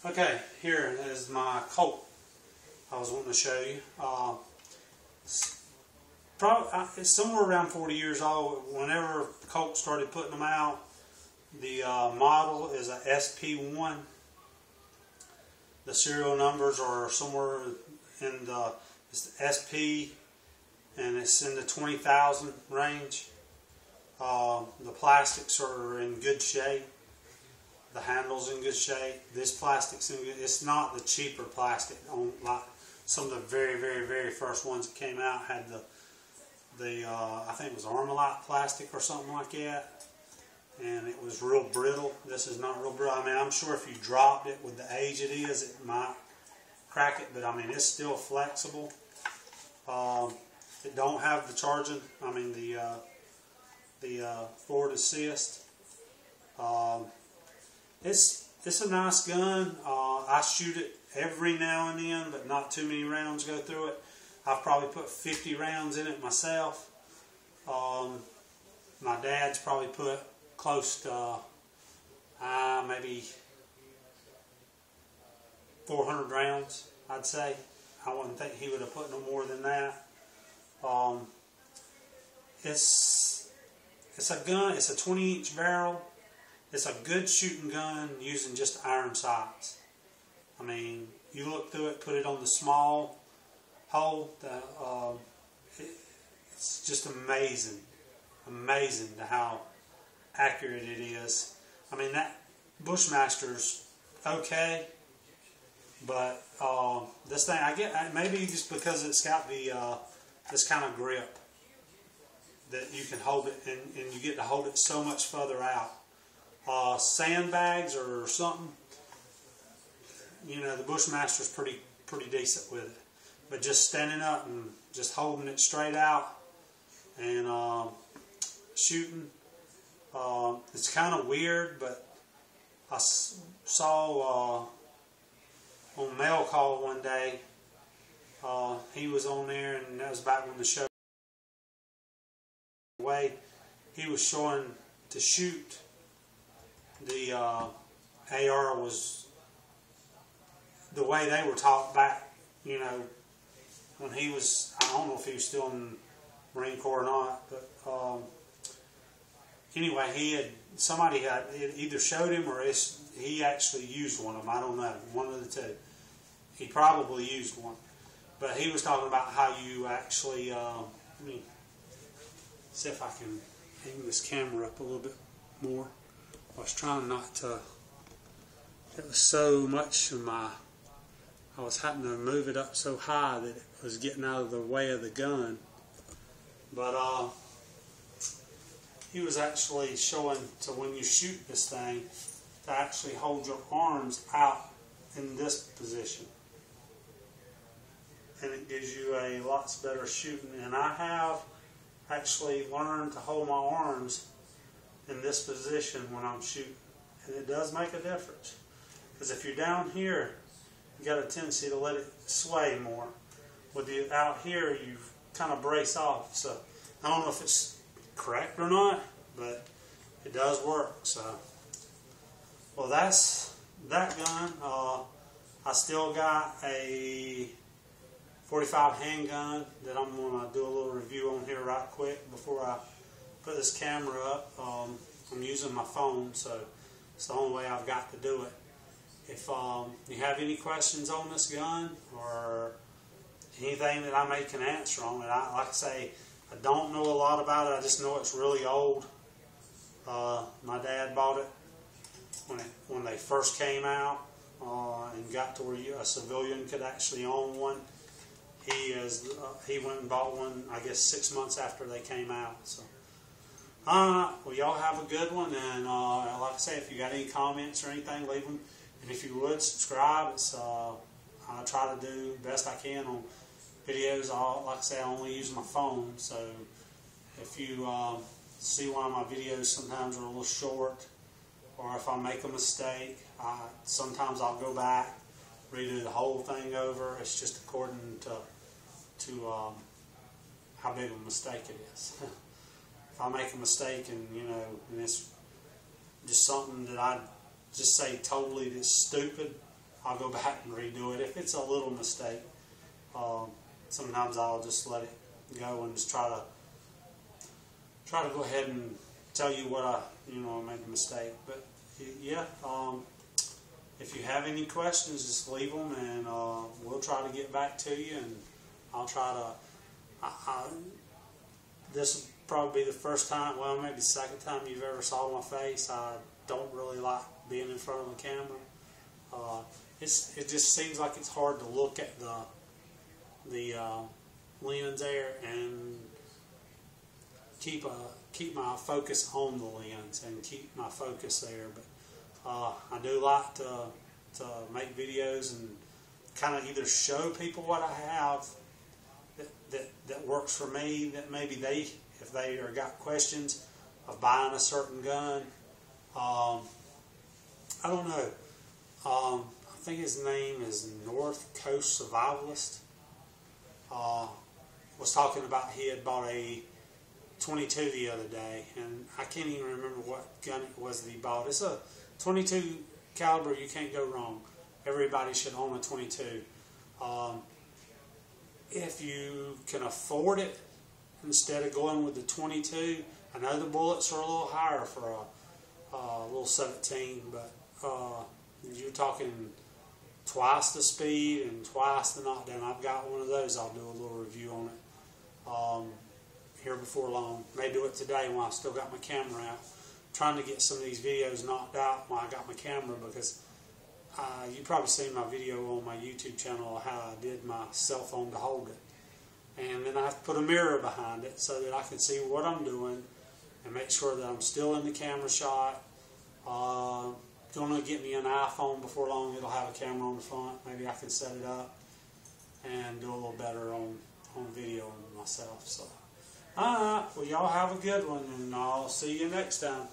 Okay, here is my Colt I was wanting to show you. It's somewhere around 40 years old. Whenever Colt started putting them out, the model is a sp1. The serial numbers are somewhere in it's the SP, and it's in the 20,000 range. The plastics are in good shape. The handle's in good shape. This plastic's in good. It's not the cheaper plastic. Like some of the very first ones that came out had the I think it was Armalite plastic or something like that, and it was real brittle. This is not real brittle. I mean, I'm sure if you dropped it with the age it is, it might crack it, but I mean, it's still flexible. It don't have the charging. I mean, the forward assist. It's a nice gun. I shoot it every now and then, but not too many rounds go through it. I've probably put 50 rounds in it myself. My dad's probably put close to maybe 400 rounds, I'd say. I wouldn't think he would have put no more than that. It's a gun. It's a 20-inch barrel. It's a good shooting gun using just iron sights. I mean, you look through it, put it on the small hole. It's just amazing to how accurate it is. I mean, that Bushmaster's okay, but this thing, I get maybe just because it's got the this kind of grip that you can hold it, and you get to hold it so much further out. Sandbags or something, you know, the Bushmaster's pretty decent with it. But just standing up and just holding it straight out and shooting, it's kind of weird. But I saw on Mail Call one day, he was on there, and that was back when the show way he was showing to shoot. The AR was the way they were taught back, you know, when he was, I don't know if he was still in the Marine Corps or not, but anyway, somebody had either showed him or he actually used one of them. I don't know, one of the two. He probably used one, but he was talking about how you actually, let me see if I can aim this camera up a little bit more. I was trying not to, it was so much of I was having to move it up so high that it was getting out of the way of the gun. But he was actually showing to when you shoot this thing, to actually hold your arms out in this position. And it gives you a lots better shooting. And I have actually learned to hold my arms in this position when I'm shooting, and it does make a difference, because if you're down here, you got a tendency to let it sway more. With you out here, you kind of brace off. So I don't know if it's correct or not, but it does work. So, well, that's that gun. I still got a 45 handgun that I'm going to do a little review on here right quick before I put this camera up. I'm using my phone, so it's the only way I've got to do it. If you have any questions on this gun or anything that I can answer on it, like I say, I don't know a lot about it. I just know it's really old. My dad bought it when they first came out and got to where a civilian could actually own one. He went and bought one, I guess, 6 months after they came out. So. Well, y'all have a good one, and like I say, if you got any comments or anything, leave them. And if you would, subscribe. I try to do the best I can on videos. Like I say, I only use my phone, so if you see one of my videos sometimes are a little short, or if I make a mistake, sometimes I'll go back, redo the whole thing over. It's just according to how big of a mistake it is. If I make a mistake and it's just something that I just say totally that's stupid, I'll go back and redo it. If it's a little mistake, sometimes I'll just let it go and just try to go ahead and tell you what I made a mistake. But yeah, if you have any questions, just leave them, and we'll try to get back to you. And I'll try to. This will probably be the first time, well, maybe the second time you've ever saw my face. I don't really like being in front of the camera. It just seems like it's hard to look at the lens there and keep my focus on the lens and keep my focus there. But I do like to make videos and kind of either show people what I have that works for me, that maybe if they are got questions of buying a certain gun. I don't know. I think his name is North Coast Survivalist. Was talking about he had bought a 22 the other day, and I can't even remember what gun it was that he bought. It's a 22 caliber. You can't go wrong. Everybody should own a 22. If you can afford it, instead of going with the 22, I know the bullets are a little higher for a little 17, but you're talking twice the speed and twice the knockdown. I've got one of those. I'll do a little review on it here before long. May do it today when I still got my camera out. I'm trying to get some of these videos knocked out when I got my camera, because you probably seen my video on my YouTube channel of how I did my cell phone to hold it. And then I have to put a mirror behind it so that I can see what I'm doing and make sure that I'm still in the camera shot. Going to get me an iPhone before long. It'll have a camera on the front. Maybe I can set it up and do a little better on video myself. So, well, y'all have a good one, and I'll see you next time.